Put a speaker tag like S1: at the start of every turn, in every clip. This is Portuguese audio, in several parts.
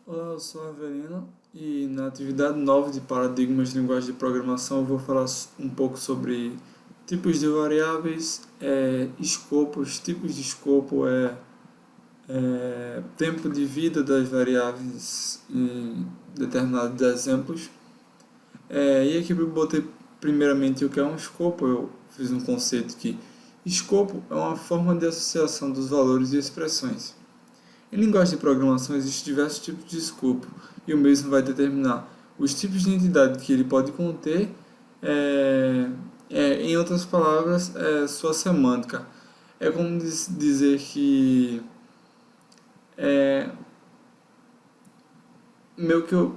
S1: Olá, eu sou a Avelino e na atividade 9 de paradigmas de linguagem de programação eu vou falar um pouco sobre tipos de variáveis, escopos, tipos de escopo, tempo de vida das variáveis em determinados exemplos. E aqui eu botei primeiramente o que é um escopo. Eu fiz um conceito que escopo é uma forma de associação dos valores e expressões. Em linguagem de programação existem diversos tipos de escopo e o mesmo vai determinar os tipos de entidade que ele pode conter, em outras palavras, sua semântica. É como dizer que é, meu que eu,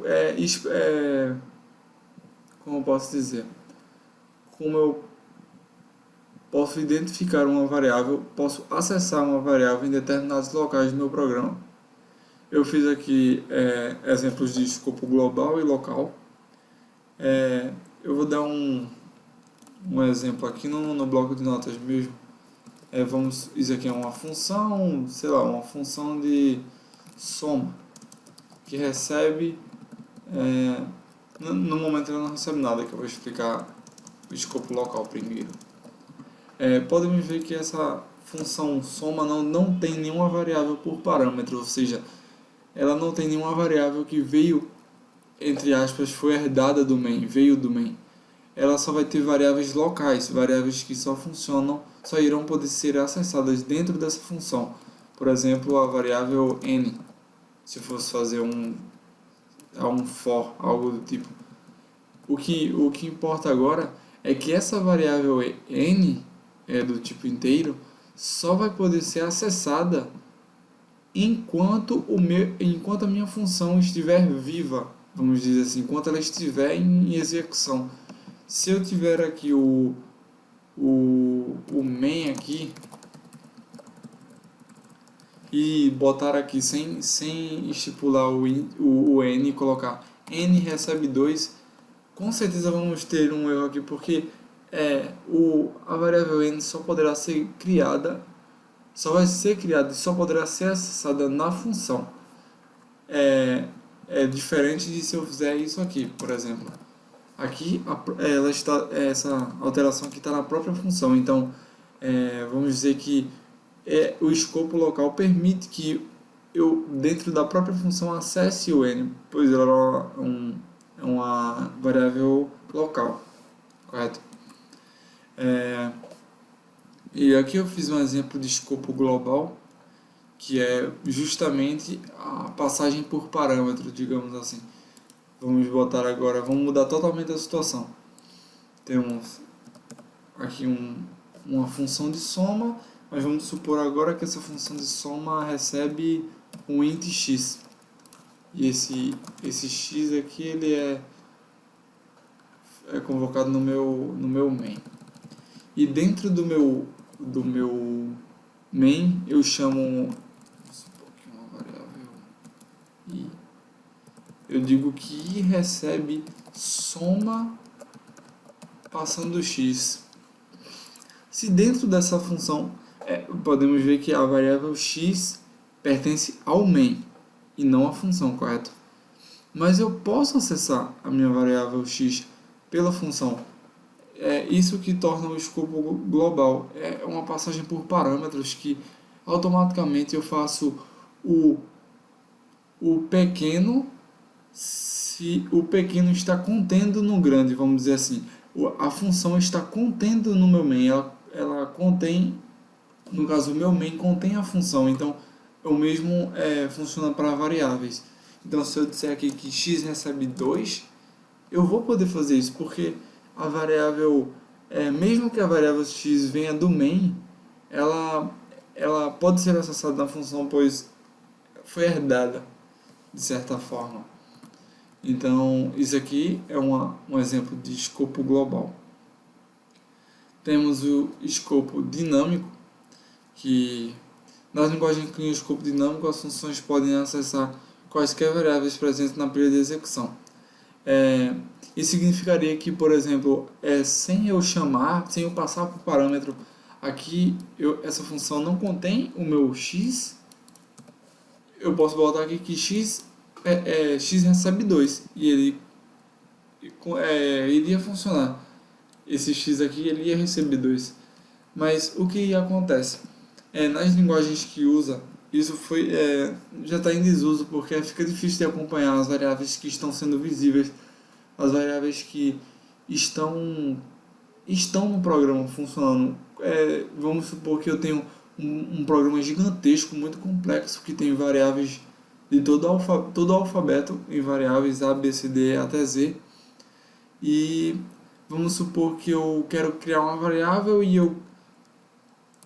S1: como eu posso dizer, como eu posso identificar uma variável, posso acessar uma variável em determinados locais do meu programa. Eu fiz aqui exemplos de escopo global e local. Eu vou dar um exemplo aqui no bloco de notas mesmo. Isso aqui é uma função, sei lá, uma função de soma, que recebe, no momento ela não recebe nada, que eu vou explicar o escopo local primeiro. Podemos ver que essa função soma não tem nenhuma variável por parâmetro, ou seja, ela não tem nenhuma variável que veio, entre aspas, foi herdada do main, veio do main. Ela só vai ter variáveis locais, variáveis que só funcionam, só irão poder ser acessadas dentro dessa função. Por exemplo, a variável n, se eu fosse fazer um for, algo do tipo. O que importa agora é que essa variável n, do tipo inteiro, só vai poder ser acessada enquanto a minha função estiver viva, vamos dizer assim, enquanto ela estiver em execução. Se eu tiver aqui o main aqui e botar aqui sem estipular o n e colocar n recebe 2, com certeza vamos ter um erro aqui, porque a variável n só poderá ser criada, só vai ser criada e só poderá ser acessada na função. É diferente de se eu fizer isso aqui, por exemplo. Aqui essa alteração aqui está na própria função, então vamos dizer que o escopo local permite que eu, dentro da própria função, acesse o n, pois ela é uma variável local, correto? E aqui eu fiz um exemplo de escopo global, que é justamente a passagem por parâmetro, digamos assim. Vamos mudar totalmente a situação. Temos aqui uma função de soma, mas vamos supor agora que essa função de soma recebe um int x. E esse x aqui ele é convocado no meu main. E dentro do meu main eu chamo, vamos supor que uma variável i. Eu digo que i recebe soma passando x. Se dentro dessa função, podemos ver que a variável x pertence ao main e não à função, correto? Mas eu posso acessar a minha variável x pela função. É isso que torna o escopo global. É uma passagem por parâmetros que automaticamente eu faço o pequeno, se o pequeno está contendo no grande, vamos dizer assim. A função está contendo no meu main, ela contém, no caso o meu main contém a função, então o mesmo funciona para variáveis. Então se eu disser aqui que x recebe 2, eu vou poder fazer isso, porque a variável, mesmo que a variável x venha do main, ela pode ser acessada na função, pois foi herdada, de certa forma. Então, isso aqui é um exemplo de escopo global. Temos o escopo dinâmico, que nas linguagens com escopo dinâmico as funções podem acessar quaisquer variáveis presentes na pilha de execução. Isso significaria que, por exemplo, sem eu passar por parâmetro, aqui essa função não contém o meu x, eu posso botar aqui que x x recebe 2 e ele iria funcionar. Esse x aqui ele ia receber 2. Mas o que acontece? Nas linguagens que usa, isso já está em desuso porque fica difícil de acompanhar as variáveis que estão sendo visíveis, as variáveis que estão no programa funcionando. Vamos supor que eu tenho um programa gigantesco, muito complexo, que tem variáveis de todo o alfabeto em variáveis A, B, C, D até Z. E vamos supor que eu quero criar uma variável e eu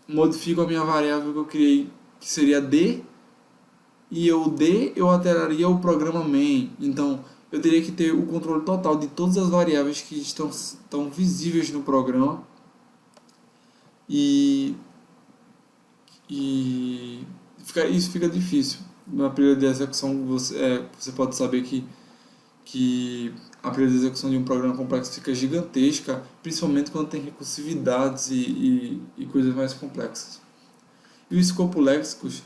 S1: modifico a minha variável que eu criei, que seria D, e o D eu alteraria o programa main. Então eu teria que ter o controle total de todas as variáveis que estão visíveis no programa. E isso fica difícil. Na período de execução você pode saber que a período de execução de um programa complexo fica gigantesca, principalmente quando tem recursividades e coisas mais complexas. E o escopo léxicos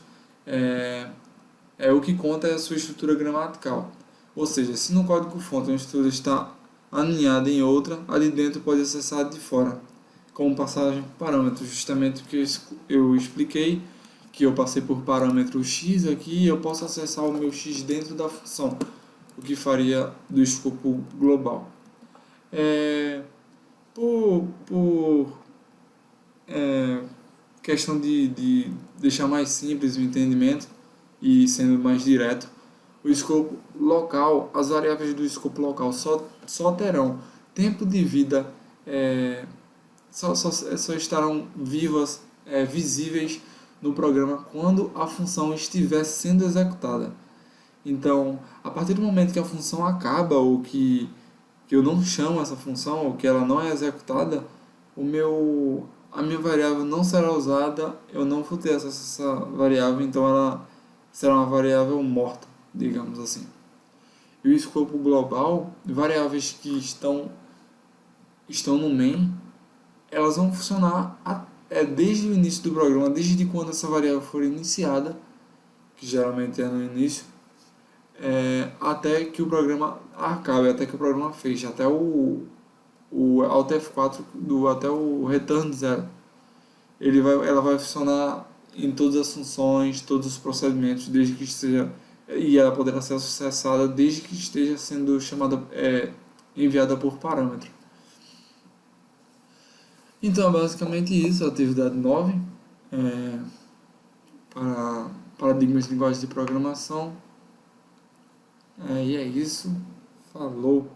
S1: o que conta é a sua estrutura gramatical. Ou seja, se no código-fonte uma estrutura está aninhada em outra, a de dentro pode acessar de fora, como passagem por parâmetros, justamente o que eu expliquei, que eu passei por parâmetro x aqui, eu posso acessar o meu x dentro da função, o que faria do escopo global. Por questão de deixar mais simples o entendimento e sendo mais direto, o escopo local, as variáveis do escopo local só terão tempo de vida, só estarão vivas, visíveis no programa quando a função estiver sendo executada. Então, a partir do momento que a função acaba ou que eu não chamo essa função ou que ela não é executada, a minha variável não será usada, eu não vou ter acesso a essa variável, então ela será uma variável morta, digamos assim. E o escopo global, variáveis que estão no main, elas vão funcionar desde o início do programa, desde quando essa variável for iniciada, que geralmente é no início, até que o programa acabe, até que o programa feche, até o Alt F4 até o return zero. Ela vai funcionar em todas as funções, todos os procedimentos, desde que esteja, e ela poderá ser acessada desde que esteja sendo enviada por parâmetro. Então, basicamente isso, a atividade 9, para paradigmas de linguagem de programação. E é isso. Falou!